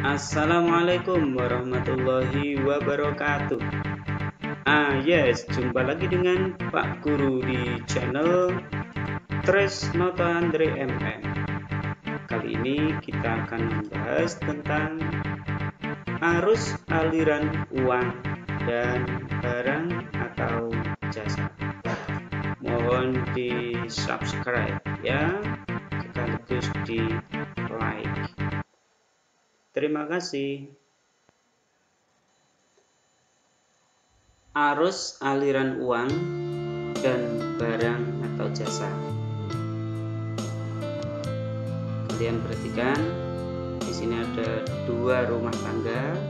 Assalamualaikum warahmatullahi wabarakatuh. Yes, jumpa lagi dengan Pak Guru di channel Tresnoto Andre MM. Kali ini kita akan membahas tentang arus aliran uang dan barang atau jasa. Mohon di subscribe ya, sekaligus di like. Terima kasih. Arus aliran uang dan barang atau jasa. Kalian perhatikan, di sini ada dua rumah tangga,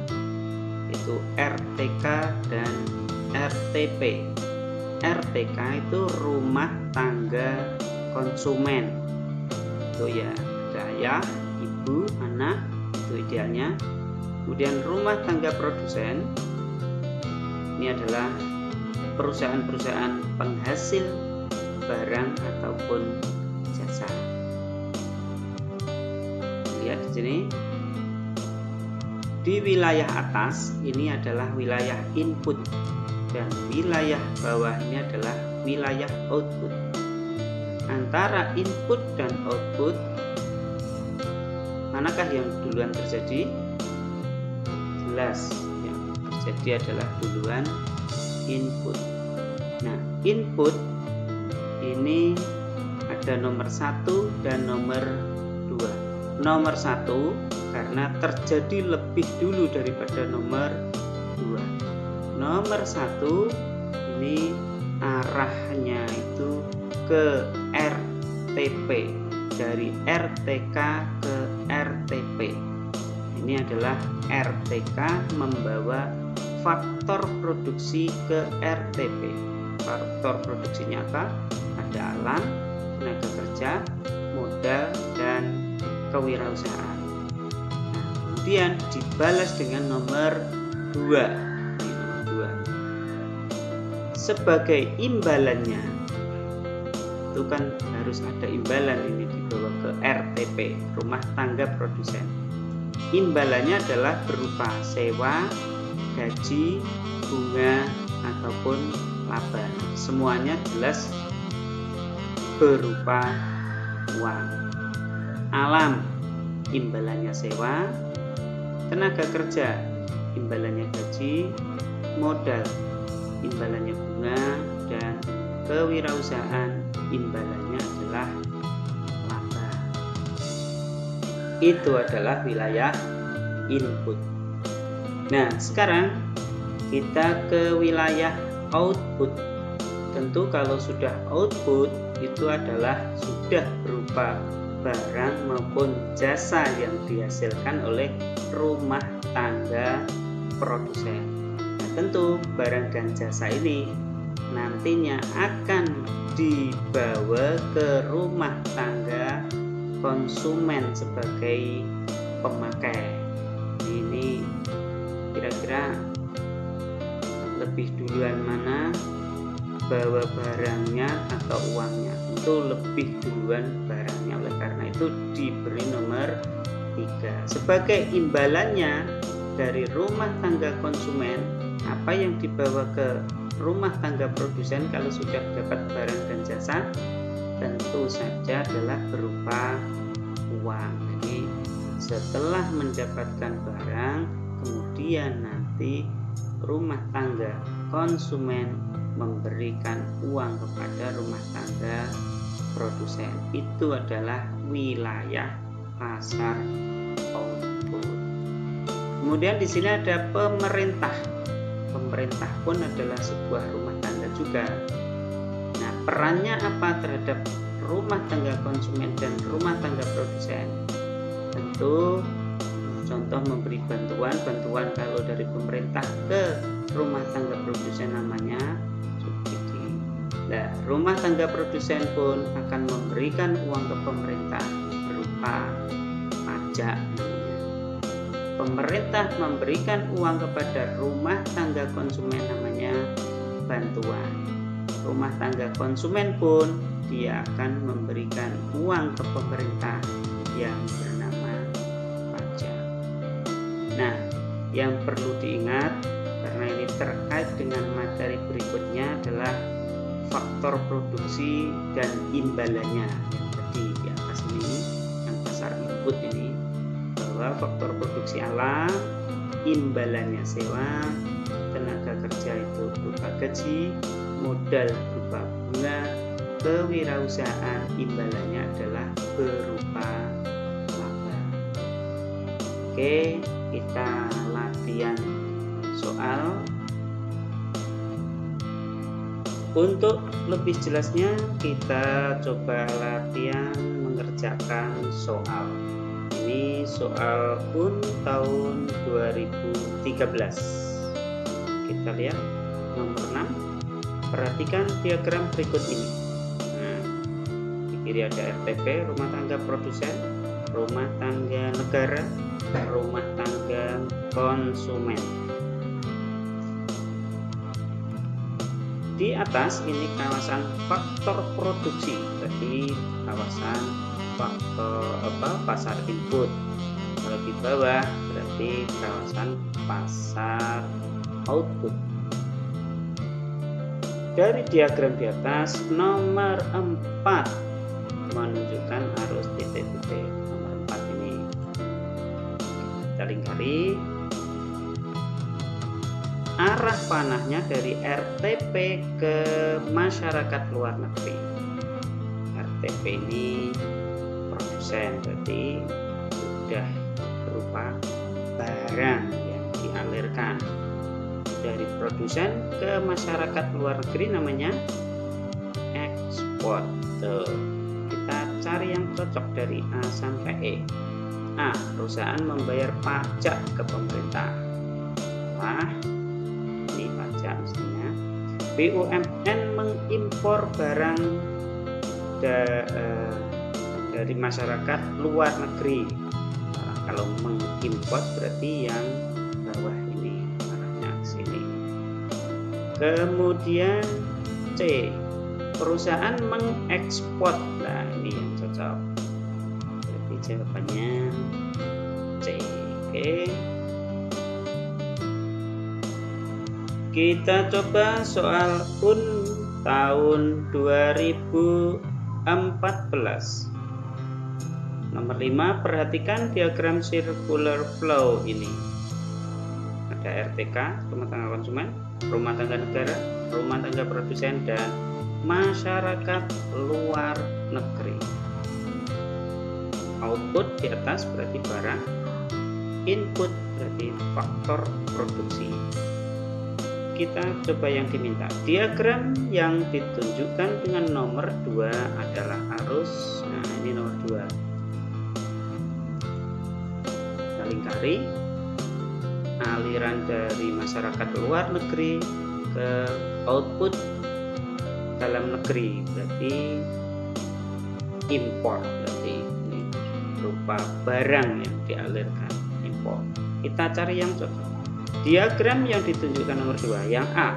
yaitu RTK dan RTP. RTK itu rumah tangga konsumen. Itu ya, ada ayah, ibu, anak, itu idealnya. Kemudian rumah tangga produsen, ini adalah perusahaan-perusahaan penghasil barang ataupun jasa. Lihat di sini. Di wilayah atas ini adalah wilayah input dan wilayah bawah ini adalah wilayah output. Antara input dan output, manakah yang duluan terjadi? Jelas yang terjadi adalah duluan input. Nah, input ini ada nomor 1 dan nomor 2. Nomor 1 karena terjadi lebih dulu daripada nomor 2. Nomor 1 ini arahnya itu ke RTP, dari RTK ke RTP. Ini adalah RTK membawa faktor produksi ke RTP. Faktor produksinya apa? Ada alam, tenaga kerja, modal, dan kewirausahaan. Nah, kemudian dibalas dengan nomor 2. Nomor 2. Sebagai imbalannya, itu kan harus ada imbalan, ini dibawa ke RTP, rumah tangga produsen. Imbalannya adalah berupa sewa, gaji, bunga, ataupun laba. Semuanya jelas berupa uang. Alam, imbalannya sewa. Tenaga kerja, imbalannya gaji. Modal, imbalannya bunga. Dan kewirausahaan, imbalannya adalah laba. Itu adalah wilayah input. Nah, sekarang kita ke wilayah output. Tentu kalau sudah output itu adalah sudah berupa barang maupun jasa yang dihasilkan oleh rumah tangga produsen. Nah, tentu barang dan jasa ini nantinya akan dibawa ke rumah tangga konsumen sebagai pemakai. Ini kira-kira lebih duluan mana bawa barangnya atau uangnya? Tentu lebih duluan barangnya, oleh karena itu diberi nomor 3. Sebagai imbalannya dari rumah tangga konsumen, apa yang dibawa ke rumah tangga produsen kalau sudah dapat barang dan jasa? Tentu saja adalah berupa uang. Jadi setelah mendapatkan barang, kemudian nanti rumah tangga konsumen memberikan uang kepada rumah tangga produsen. Itu adalah wilayah pasar output. Kemudian di sini ada pemerintah. Pemerintah pun adalah sebuah rumah tangga juga. Nah, perannya apa terhadap rumah tangga konsumen dan rumah tangga produsen? Tentu contoh memberi bantuan kalau dari pemerintah ke rumah tangga produsen namanya subsidi. Nah, rumah tangga produsen pun akan memberikan uang ke pemerintah berupa pajak. Pemerintah memberikan uang kepada rumah tangga konsumen namanya bantuan. Rumah tangga konsumen pun dia akan memberikan uang ke pemerintah yang bernama pajak. Nah, yang perlu diingat karena ini terkait dengan materi berikutnya adalah faktor produksi dan imbalannya yang tadi di atas ini, yang pasar input ini, bahwa faktor produksi alam, imbalannya sewa, tenaga kerja itu berupa gaji, modal berupa bunga, kewirausahaan imbalannya adalah berupa laba. Oke, kita latihan soal. Untuk lebih jelasnya kita coba latihan mengerjakan soal. Ini soal UN tahun 2013. Kita lihat nomor 6. Perhatikan diagram berikut ini. Nah, di kiri ada RTP, rumah tangga produsen, rumah tangga negara, rumah tangga konsumen. Di atas ini kawasan faktor produksi, berarti kawasan faktor pasar input. Kalau di bawah berarti kawasan pasar output. Dari diagram di atas nomor 4 menunjukkan arus titik-titik. Nomor 4 ini kita lingkari. Arah panahnya dari RTP ke masyarakat luar negeri. RTP ini produsen, berarti sudah berupa barang yang dialirkan dari produsen ke masyarakat luar negeri, namanya ekspor. Tuh, kita cari yang cocok dari A sampai E. A. Perusahaan membayar pajak ke pemerintah. Nah, ini pajak mestinya. BUMN mengimpor barang dari masyarakat luar negeri. Nah, kalau mengimpor berarti yang bawah ini, arahnya ke sini. Kemudian C. Perusahaan mengekspor. Nah, ini yang cocok. Berarti jawabannya C. Oke. Kita coba soal UN tahun 2014. Nomor 5, perhatikan diagram circular flow ini. Ada RTK, rumah tangga konsumen, rumah tangga negara, rumah tangga produsen, dan masyarakat luar negeri. Output di atas berarti barang, input berarti faktor produksi. Kita coba yang diminta. Diagram yang ditunjukkan dengan nomor 2 adalah arus. Nah, ini nomor 2. Kita lingkari. Aliran dari masyarakat luar negeri ke output dalam negeri, berarti impor, berarti ini berupa barang yang dialirkan, impor. Kita cari yang cocok. Diagram yang ditunjukkan nomor 2, yang A,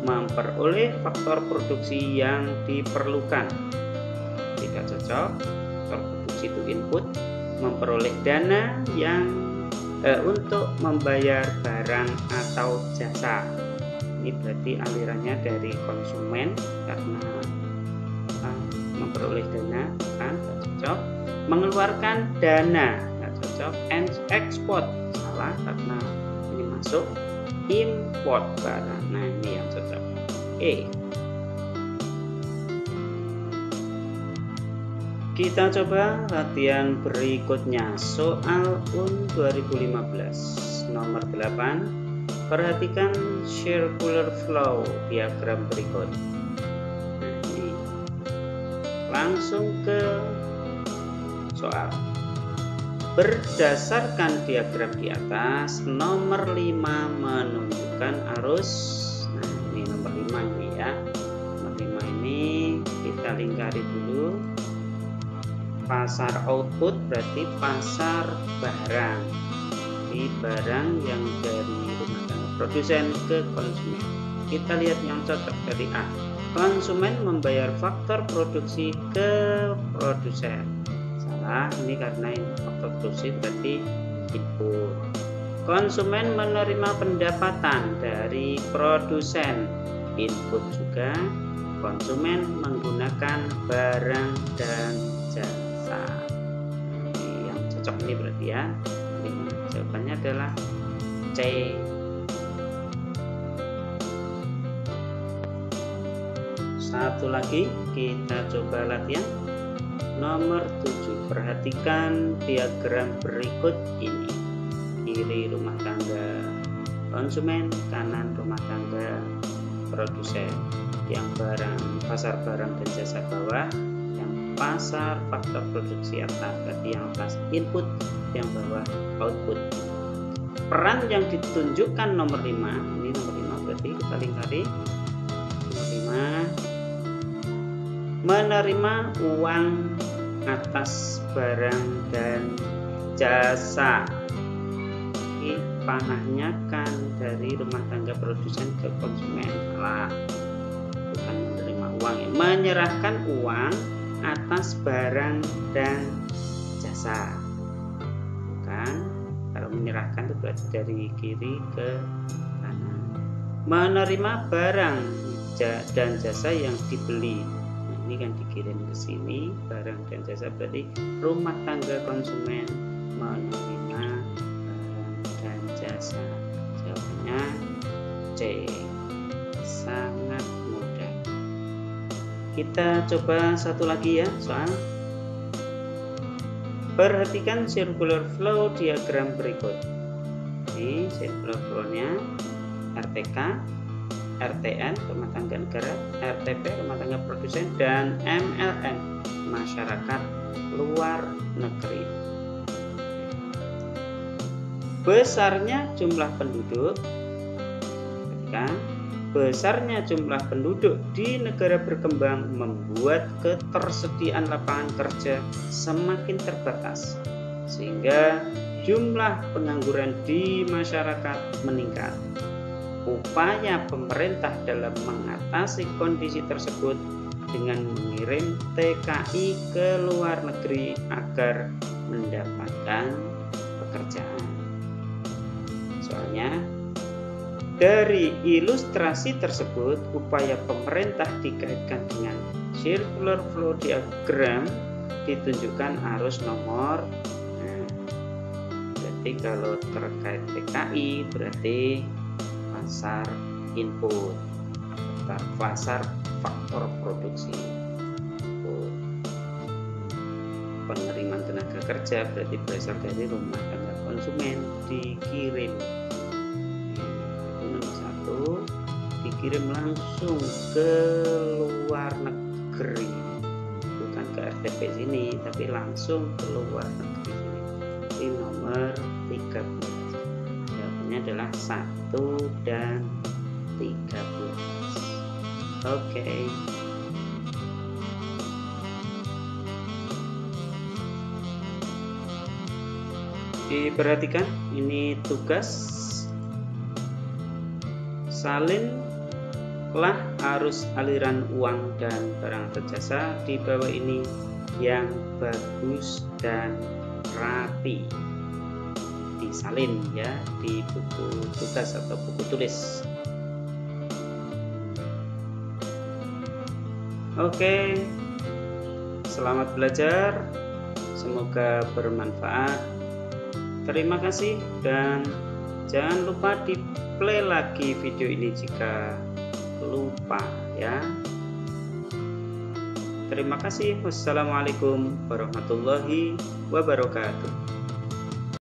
memperoleh faktor produksi yang diperlukan. Tidak cocok. Faktor produksi itu input. Memperoleh dana yang untuk membayar barang atau jasa. Ini berarti alirannya dari konsumen karena memperoleh dana, kan tidak cocok. Mengeluarkan dana, tidak cocok. And export, salah karena ini masuk import barang. Nah, ini yang cocok. Kita coba latihan berikutnya, soal UN 2015 nomor 8. Perhatikan circular flow diagram berikut. Nah, ini langsung ke soal. Berdasarkan diagram di atas, nomor 5 menunjukkan arus. Nah, ini nomor 5 ini ya. Nomor 5 ini kita lingkari dulu. Pasar output berarti pasar barang. Di barang yang dari rumah tangga produsen ke konsumen. Kita lihat yang cocok dari A. Konsumen membayar faktor produksi ke produsen. Salah, ini karena ini faktor produksi berarti input. Konsumen menerima pendapatan dari produsen. Input juga konsumen menggunakan barang dan jasa. Yang cocok ini berarti ya. Jawabannya adalah C. Satu lagi kita coba latihan nomor 7. Perhatikan diagram berikut ini. Kiri rumah tangga konsumen, kanan rumah tangga produsen. Yang pasar barang dan jasa bawah, yang pasar faktor produksi atas, berarti yang atas input, yang bawah output. Peran yang ditunjukkan nomor 5, ini nomor 5 berarti kita lingkari. Nomor 5, menerima uang atas barang dan jasa. Ini panahnya kan dari rumah tangga produsen ke konsumen. Salah, bukan menerima uang ya. Menyerahkan uang atas barang dan jasa. Bukan, kalau menyerahkan itu berarti dari kiri ke kanan. Menerima barang dan jasa yang dibeli. Nah, ini kan dikirim ke sini, barang dan jasa berarti rumah tangga konsumen menerima jasa. Jawabannya C. Sangat mudah. Kita coba satu lagi ya soal. Perhatikan circular flow diagram berikut. Ini circular flow-nya RTK, RTN rumah tangga negara, RTP rumah tangga produsen, dan MLM masyarakat luar negeri. Besarnya jumlah penduduk, ketika besarnya jumlah penduduk di negara berkembang membuat ketersediaan lapangan kerja semakin terbatas, sehingga jumlah pengangguran di masyarakat meningkat. Upaya pemerintah dalam mengatasi kondisi tersebut dengan mengirim TKI ke luar negeri agar mendapatkan pekerjaan. Soalnya dari ilustrasi tersebut, upaya pemerintah dikaitkan dengan circular flow diagram ditunjukkan arus nomor. Nah, berarti kalau terkait TKI berarti pasar input, pasar faktor produksi. Penerimaan tenaga kerja berarti berasal dari rumah tangga konsumen dikirim. Nomor 1 dikirim langsung ke luar negeri, bukan ke RTP sini tapi langsung ke luar negeri sini. Ini nomor 13. Jawabannya adalah 1 dan 13. Oke. Diperhatikan, ini tugas salinlah arus aliran uang dan barang atau jasa di bawah ini yang bagus dan rapi. Disalin ya di buku tugas atau buku tulis. Oke, selamat belajar, semoga bermanfaat. Terima kasih dan jangan lupa di play lagi video ini jika lupa ya. Terima kasih. Wassalamualaikum warahmatullahi wabarakatuh.